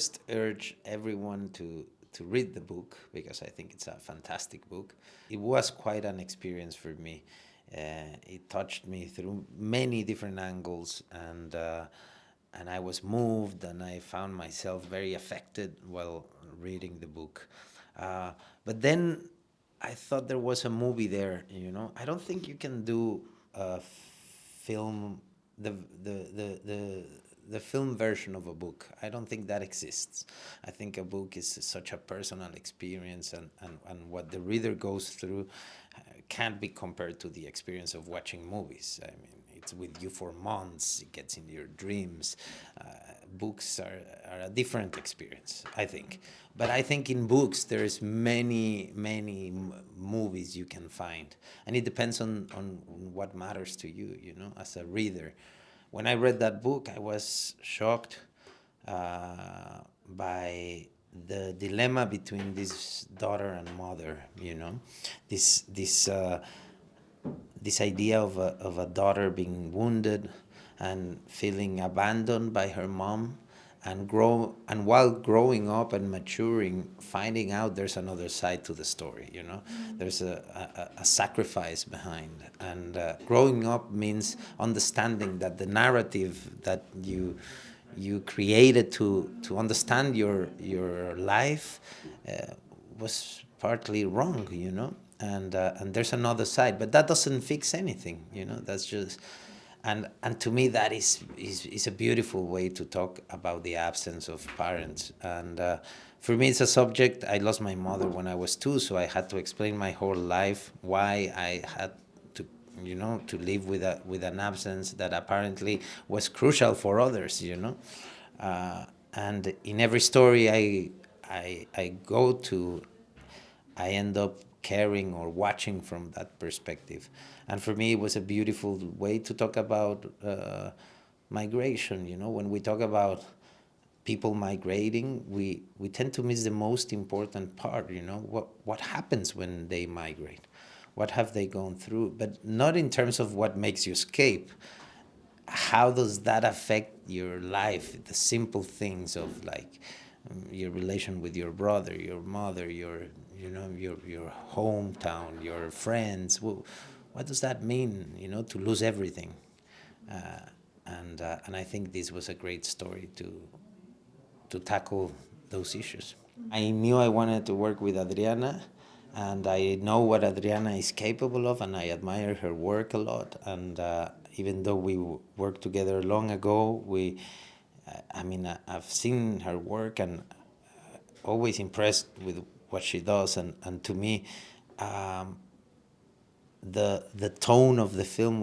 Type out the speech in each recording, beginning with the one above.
first urge everyone to read the book because I think it's a fantastic book. It was quite an experience for me. It touched me through many different angles, and I was moved, and I found myself very affected while reading the book. But then I thought there was a movie there. I don't think you can do a film, the the the the the film version of a book. I don't think that exists. I think a book is such a personal experience, and what the reader goes through can't be compared to the experience of watching movies. I mean, it's with you for months, it gets in your dreams. Books are a different experience, I think. But I think in books there's many movies you can find, and it depends on what matters to you, as a reader. When I read that book, I was shocked by the dilemma between this daughter and mother. This idea of a daughter being wounded and feeling abandoned by her mom, and while growing up and maturing, finding out there's another side to the story. There's a sacrifice behind, and growing up means understanding that the narrative that you created to understand your life was partly wrong. And there's another side, but that doesn't fix anything. That's just, and to me that is a beautiful way to talk about the absence of parents. And for me, it's a subject. I lost my mother when I was 2, so I had to explain my whole life why I had to live with an absence that apparently was crucial for others. And in every story I go to, I end up caring or watching from that perspective. And for me, it was a beautiful way to talk about migration. When we talk about people migrating, we tend to miss the most important part. What happens when they migrate? What have they gone through? But not in terms of what makes you escape. How does that affect your life? The simple things of, like, your relation with your brother, your mother, your hometown, your friends. What does that mean? To lose everything. And I think this was a great story to tackle those issues. I knew I wanted to work with Adriana, and I know what Adriana is capable of, and I admire her work a lot. And even though we worked together long ago, I've seen her work, and always impressed with what she does. And to me, the tone of the film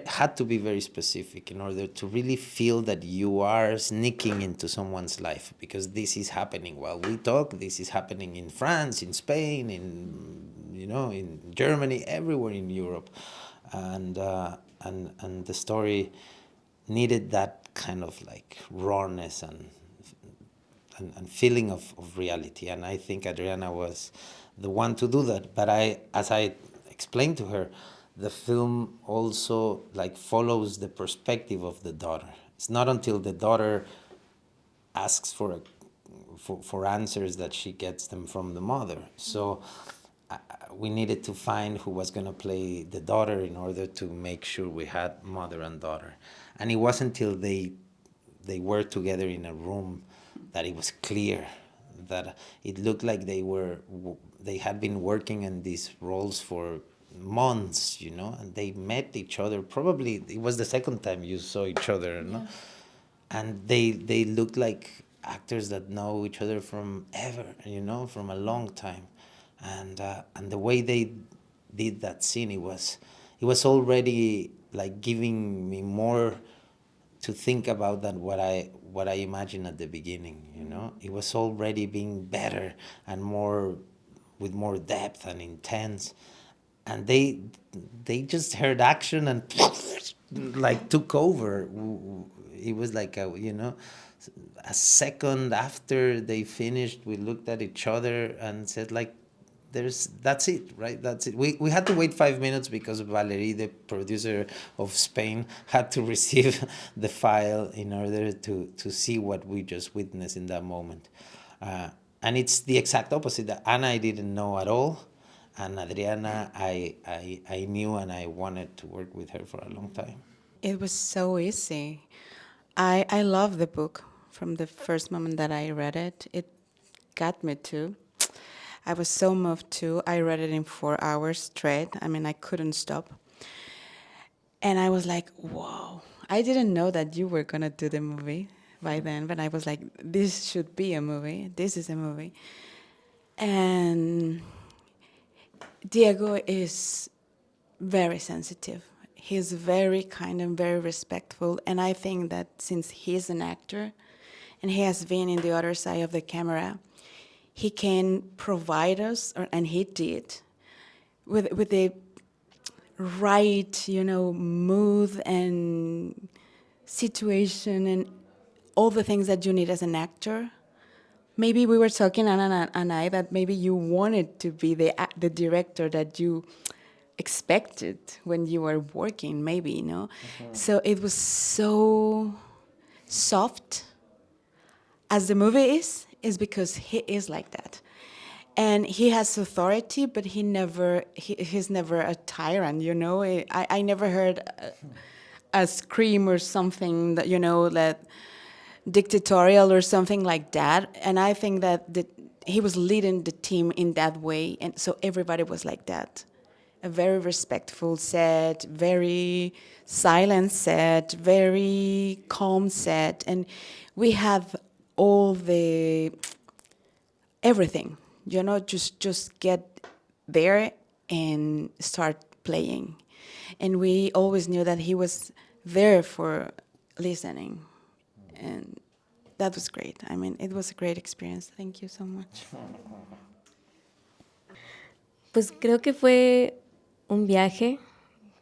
had to be very specific in order to really feel that you are sneaking into someone's life, because this is happening while we talk. This is happening in France, in Spain, in Germany, everywhere in Europe. And the story needed that kind of, like, rawness and feeling of reality. And I think Adriana was the one to do that. But as I explained to her, the film also, like, follows the perspective of the daughter. It's not until the daughter asks for answers that she gets them from the mother. So we needed to find who was going to play the daughter in order to make sure we had mother and daughter. And it wasn't until they were together in a room that it was clear that it looked like they had been working in these roles for months, and they met each other. Probably it was the second time you saw each other, no? And they looked like actors that know each other from ever, from a long time. And the way they did that scene, it was already, like, giving me more to think about than what I imagined at the beginning. It was already being better and more, with more depth and intense. And they just heard action and like took over. It was like a second after they finished, we looked at each other and said, like, that's it, right? That's it. We had to wait 5 minutes because Valerie, the producer of Spain, had to receive the file in order to see what we just witnessed in that moment. And it's the exact opposite. Anna I didn't know at all, and Adriana I knew, and I wanted to work with her for a long time. It was so easy. I love the book from the first moment that I read it. It got me too. I was so moved too. I read it in 4 hours straight. I mean, I couldn't stop. And I was like, whoa. I didn't know that you were going to do the movie by then, but I was like, this should be a movie. This is a movie. And Diego is very sensitive. He's very kind and very respectful. And I think that since he's an actor and he has been in the other side of the camera, he can provide us, and he did, with the right, mood and situation and all the things that you need as an actor. Maybe we were talking, Anna and I, that maybe you wanted to be the director that you expected when you were working, maybe, So it was so soft. As the movie is because he is like that. And he has authority, but he's never a tyrant, I never heard a scream or something that, that dictatorial or something like that. And I think that he was leading the team in that way. And so everybody was like that. A very respectful set, very silent set, very calm set. And we have all everything, just get there and start playing. And we always knew that he was there for listening. And that was great. I mean, it was a great experience. Thank you so much. Pues creo que fue un viaje.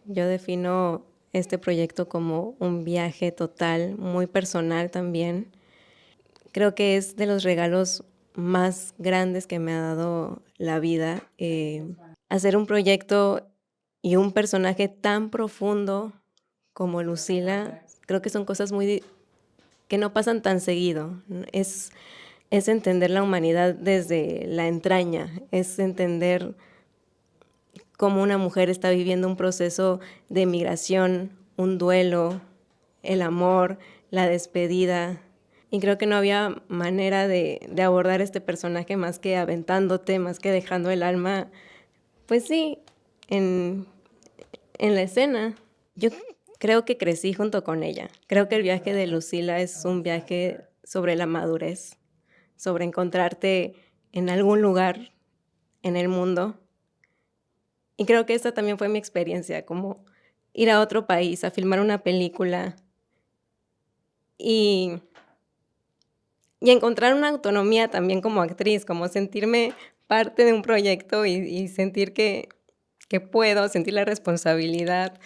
Yo defino este proyecto como un viaje total, muy personal también. Creo que es de los regalos más grandes que me ha dado la vida. Hacer un proyecto y un personaje tan profundo como Lucila, creo que son cosas que no pasan tan seguido. Es entender la humanidad desde la entraña, es entender cómo una mujer está viviendo un proceso de migración, un duelo, el amor, la despedida. Y creo que no había manera de abordar este personaje más que aventándote, más que dejando el alma, pues sí, en la escena. Yo creo que crecí junto con ella. Creo que el viaje de Lucila es un viaje sobre la madurez, sobre encontrarte en algún lugar en el mundo. Y creo que esta también fue mi experiencia, como ir a otro país a filmar una película y encontrar una autonomía también como actriz, como sentirme parte de un proyecto y sentir que puedo, sentir la responsabilidad.